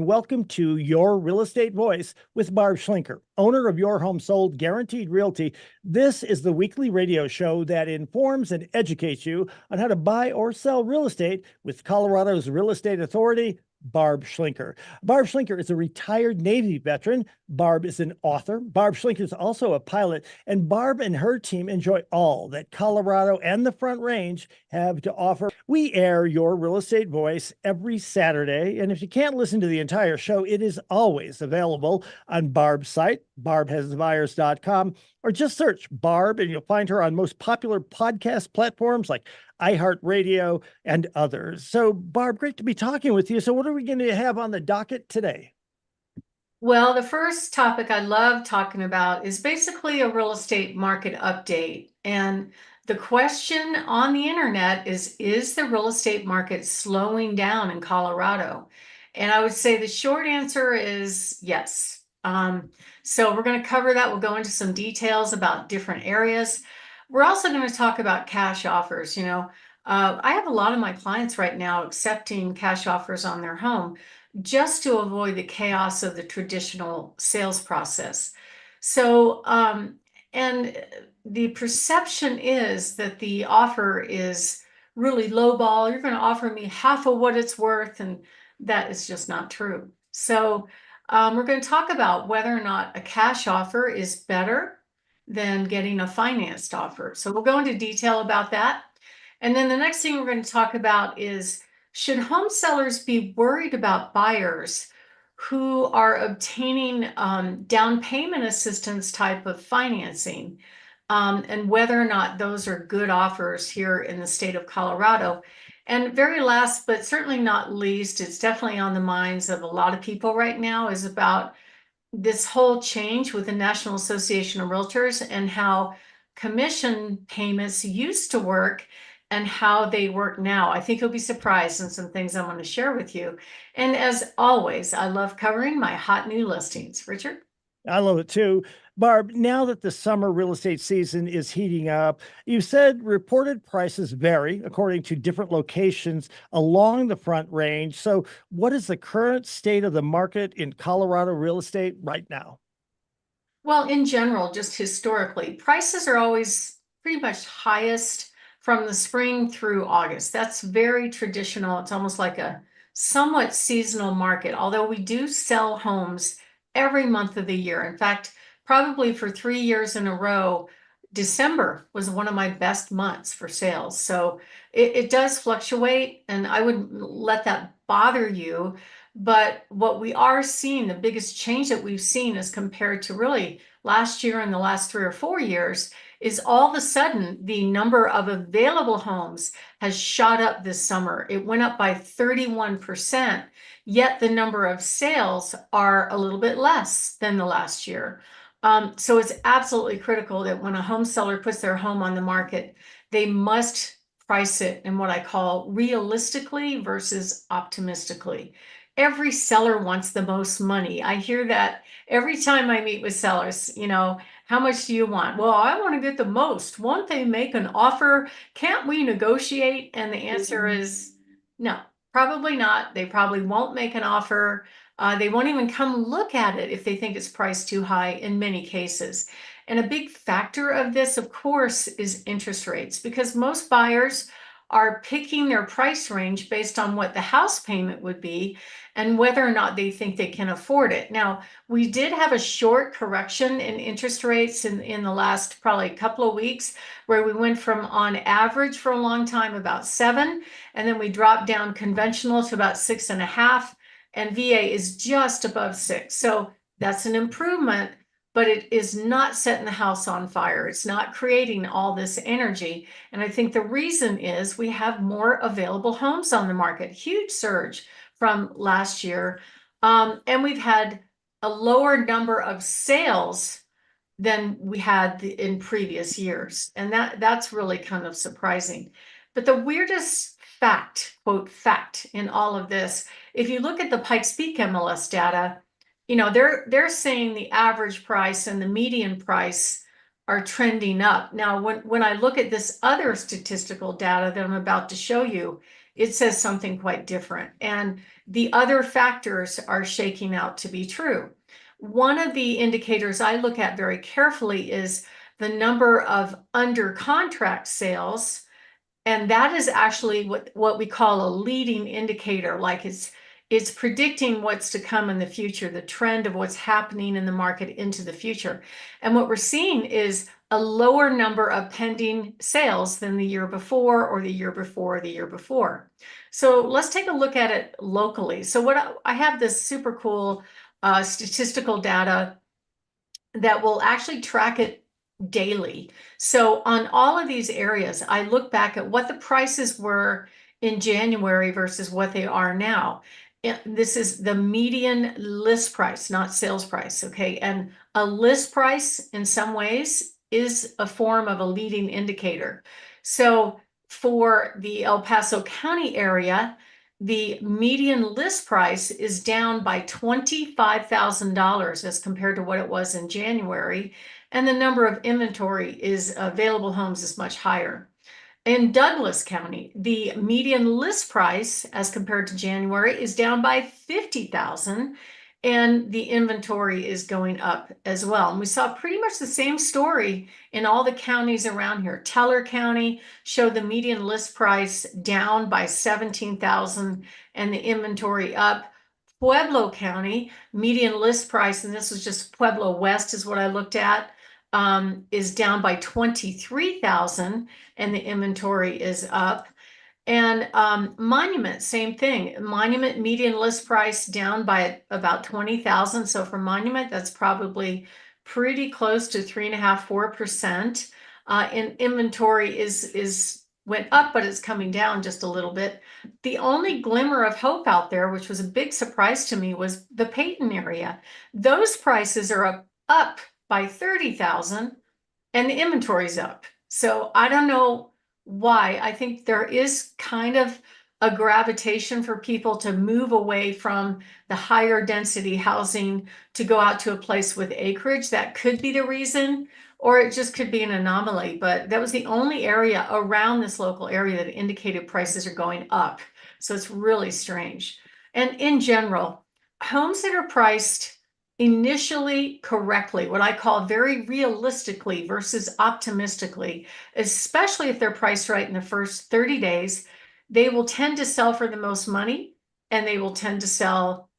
Welcome to Your Real Estate Voice with Barb Schlinker, owner of Your Home Sold Guaranteed Realty. This is the weekly radio show that informs and educates you on how to buy or sell real estate with Colorado's real estate authority, Barb Schlinker. Barb Schlinker is a retired Navy veteran. Barb is an author. Barb Schlinker is also a pilot, and Barb and her team enjoy all that Colorado and the Front Range have to offer. We air Your Real Estate Voice every Saturday, and if you can't listen to the entire show, it is always available on Barb's site, barbhasbuyers.com, or just search Barb and you'll find her on most popular podcast platforms like iHeartRadio and others. So, Barb, great to be talking with you. So, what are we going to have on the docket today? Well, the first topic I love talking about is basically a real estate market update. And the question on the internet is the real estate market slowing down in Colorado? And I would say the short answer is yes. So we're going to cover that. We'll go into some details about different areas. We're also going to talk about cash offers. I have a lot of my clients right now accepting cash offers on their home just to avoid the chaos of the traditional sales process. So, and the perception is that the offer is really lowball. You're going to offer me half of what it's worth, and that is just not true. So, we're going to talk about whether or not a cash offer is better than getting a financed offer. So, we'll go into detail about that. And then the next thing we're going to talk about is, should home sellers be worried about buyers who are obtaining down payment assistance type of financing, and whether or not those are good offers here in the state of Colorado? And very last, but certainly not least, it's definitely on the minds of a lot of people right now, is about this whole change with the National Association of Realtors and how commission payments used to work and how they work now. I think you'll be surprised in some things I want to share with you. And as always, I love covering my hot new listings. Richard? I love it too. Barb, now that the summer real estate season is heating up, you said reported prices vary according to different locations along the Front Range. So, what is the current state of the market in Colorado real estate right now? Well, in general, just historically, prices are always pretty much highest from the spring through August. That's very traditional. It's almost like a somewhat seasonal market, although we do sell homes every month of the year. In fact, probably for 3 years in a row, December was one of my best months for sales. So it does fluctuate, and I wouldn't let that bother you. But what we are seeing, the biggest change that we've seen as compared to really last year and the last 3 or 4 years, is all of a sudden the number of available homes has shot up this summer. It went up by 31%, yet the number of sales are a little bit less than the last year. So it's absolutely critical that when a home seller puts their home on the market, they must price it in what I call realistically versus optimistically. Every seller wants the most money. I hear that every time I meet with sellers. How much do you want? Well, I want to get the most. Won't they make an offer? Can't we negotiate? And the answer is no, probably not. They probably won't make an offer. They won't even come look at it if they think it's priced too high in many cases. And a big factor of this, of course, is interest rates, because most buyers are picking their price range based on what the house payment would be and whether or not they think they can afford it. Now, we did have a short correction in interest rates in the last probably couple of weeks, where we went from on average for a long time about 7, and then we dropped down conventional to about 6.5, and VA is just above 6. So that's an improvement, but it is not setting the house on fire. It's not creating all this energy. And I think the reason is we have more available homes on the market, huge surge from last year. And we've had a lower number of sales than we had in previous years. And that's really kind of surprising. But the weirdest fact, quote, fact in all of this, if you look at the Pikes Peak MLS data, they're saying the average price and the median price are trending up. Now, when I look at this other statistical data that I'm about to show you, it says something quite different. And the other factors are shaking out to be true. One of the indicators I look at very carefully is the number of under contract sales. And that is actually what we call a leading indicator, like it's predicting what's to come in the future, the trend of what's happening in the market into the future. And what we're seeing is a lower number of pending sales than the year before or the year before or the year before. So let's take a look at it locally. So what I have this super cool statistical data that will actually track it daily. So on all of these areas, I look back at what the prices were in January versus what they are now. This is the median list price, not sales price, okay? And a list price in some ways is a form of a leading indicator. So for the El Paso County area, the median list price is down by $25,000 as compared to what it was in January. And the number of inventory is available homes is much higher. In Douglas County, the median list price as compared to January is down by 50,000 and the inventory is going up as well. And we saw pretty much the same story in all the counties around here. Teller County showed the median list price down by 17,000 and the inventory up. Pueblo County, median list price, and this was just Pueblo West is what I looked at, is down by 23,000 and the inventory is up. And Monument, same thing. Monument median list price down by about 20,000. So for Monument, that's probably pretty close to 3.5–4%. And inventory is went up, but it's coming down just a little bit. The only glimmer of hope out there, which was a big surprise to me, was the Peyton area. Those prices are up by 30,000 and the inventory's up. So I don't know why. I think there is kind of a gravitation for people to move away from the higher density housing to go out to a place with acreage. That could be the reason, or it just could be an anomaly. But that was the only area around this local area that indicated prices are going up. So it's really strange. And in general, homes that are priced initially correctly, what I call very realistically versus optimistically, especially if they're priced right in the first 30 days, they will tend to sell for the most money and they will tend to sell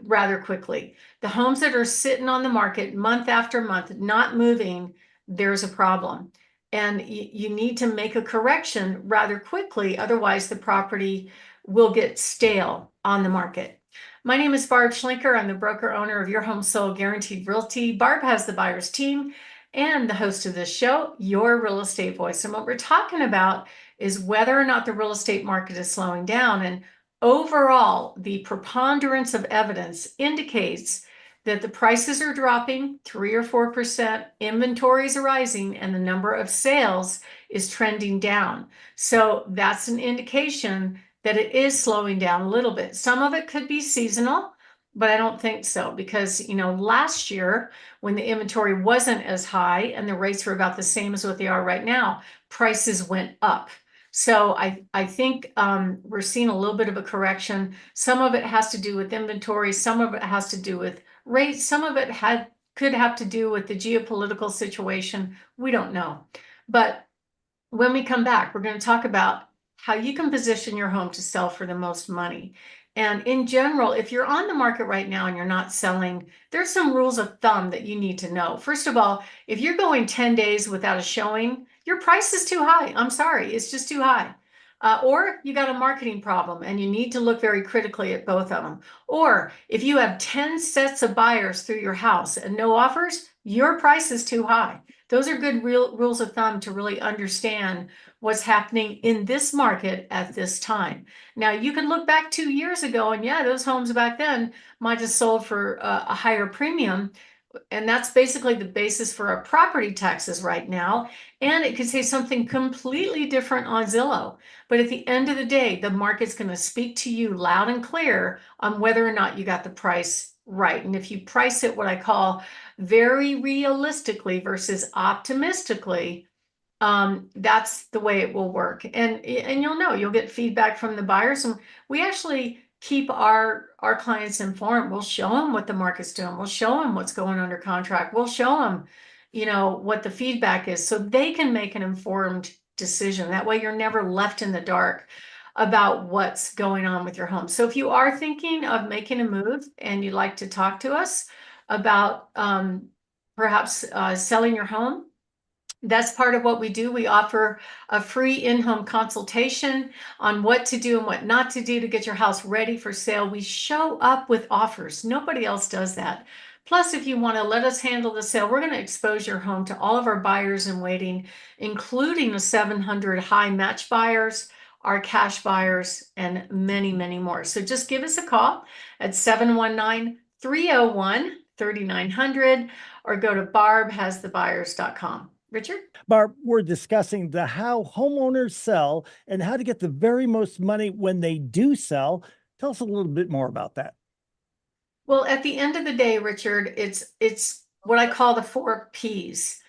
rather quickly. The homes that are sitting on the market month after month, not moving, there's a problem. And you need to make a correction rather quickly, otherwise the property will get stale on the market. My name is Barb Schlinker. I'm the broker owner of Your Home Sold Guaranteed Realty. Barb has the buyer's team and the host of this show, Your Real Estate Voice. And what we're talking about is whether or not the real estate market is slowing down. And overall, the preponderance of evidence indicates that the prices are dropping 3 or 4%, inventories are rising, and the number of sales is trending down. So that's an indication that it is slowing down a little bit. Some of it could be seasonal, but I don't think so because, last year when the inventory wasn't as high and the rates were about the same as what they are right now, prices went up. So I think we're seeing a little bit of a correction. Some of it has to do with inventory. Some of it has to do with rates. Some of it could have to do with the geopolitical situation. We don't know. But when we come back, we're going to talk about how you can position your home to sell for the most money. And in general, if you're on the market right now and you're not selling, there's some rules of thumb that you need to know. First of all, if you're going 10 days without a showing, your price is too high. I'm sorry, it's just too high. Or you got a marketing problem and you need to look very critically at both of them. Or if you have 10 sets of buyers through your house and no offers, your price is too high. Those are good rules of thumb to really understand what's happening in this market at this time. Now, you can look back 2 years ago and yeah, those homes back then might have sold for a higher premium. And that's basically the basis for our property taxes right now. And it could say something completely different on Zillow. But at the end of the day, the market's going to speak to you loud and clear on whether or not you got the price right. And if you price it what I call very realistically versus optimistically, that's the way it will work. And you'll know, you'll get feedback from the buyers. And we actually keep our clients informed. We'll show them what the market's doing. We'll show them what's going under contract. We'll show them, what the feedback is so they can make an informed decision. That way you're never left in the dark about what's going on with your home. So if you are thinking of making a move and you'd like to talk to us about perhaps selling your home, that's part of what we do. We offer a free in-home consultation on what to do and what not to do to get your house ready for sale. We show up with offers. Nobody else does that. Plus, if you want to let us handle the sale, we're going to expose your home to all of our buyers in waiting, including the 700 high match buyers, our cash buyers, and many, many more. So just give us a call at 719-301-3900 or go to barbhasthebuyers.com. Richard? Barb, we're discussing the how homeowners sell and how to get the very most money when they do sell. Tell us a little bit more about that. Well, at the end of the day, Richard, it's what I call the 4 Ps.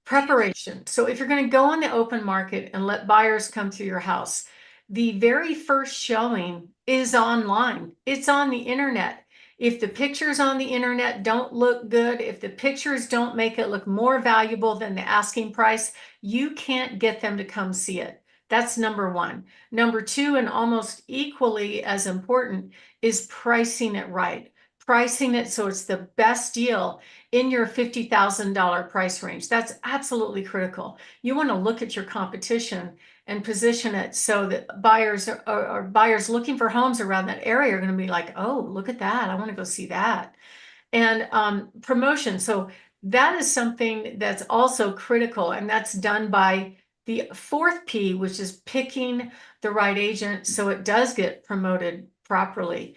Preparation. So if you're going to go on the open market and let buyers come to your house, the very first showing is online. It's on the internet. If the pictures on the internet don't look good, if the pictures don't make it look more valuable than the asking price, you can't get them to come see it. That's number one. Number two, and almost equally as important, is pricing it right. Pricing it so it's the best deal in your $50,000 price range. That's absolutely critical. You want to look at your competition and position it so that buyers or buyers looking for homes around that area are going to be like, oh, look at that. I want to go see that. And promotion. So that is something that's also critical, and that's done by the 4th P, which is picking the right agent so it does get promoted properly.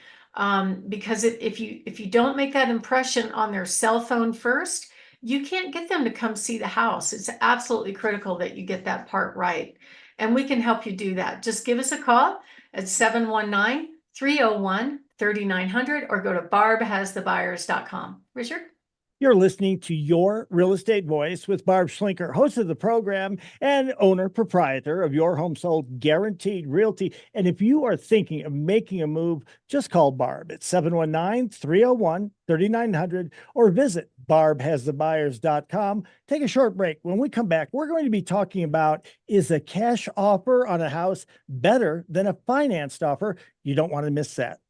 Because if you don't make that impression on their cell phone first, you can't get them to come see the house. It's absolutely critical that you get that part right. And we can help you do that. Just give us a call at 719-301-3900 or go to barbhasthebuyers.com. Richard? You're listening to Your Real Estate Voice with Barb Schlinker, host of the program and owner proprietor of Your Home Sold Guaranteed Realty. And if you are thinking of making a move, just call Barb at 719-301-3900 or visit barbhasthebuyers.com. Take a short break. When we come back, we're going to be talking about, is a cash offer on a house better than a financed offer? You don't want to miss that.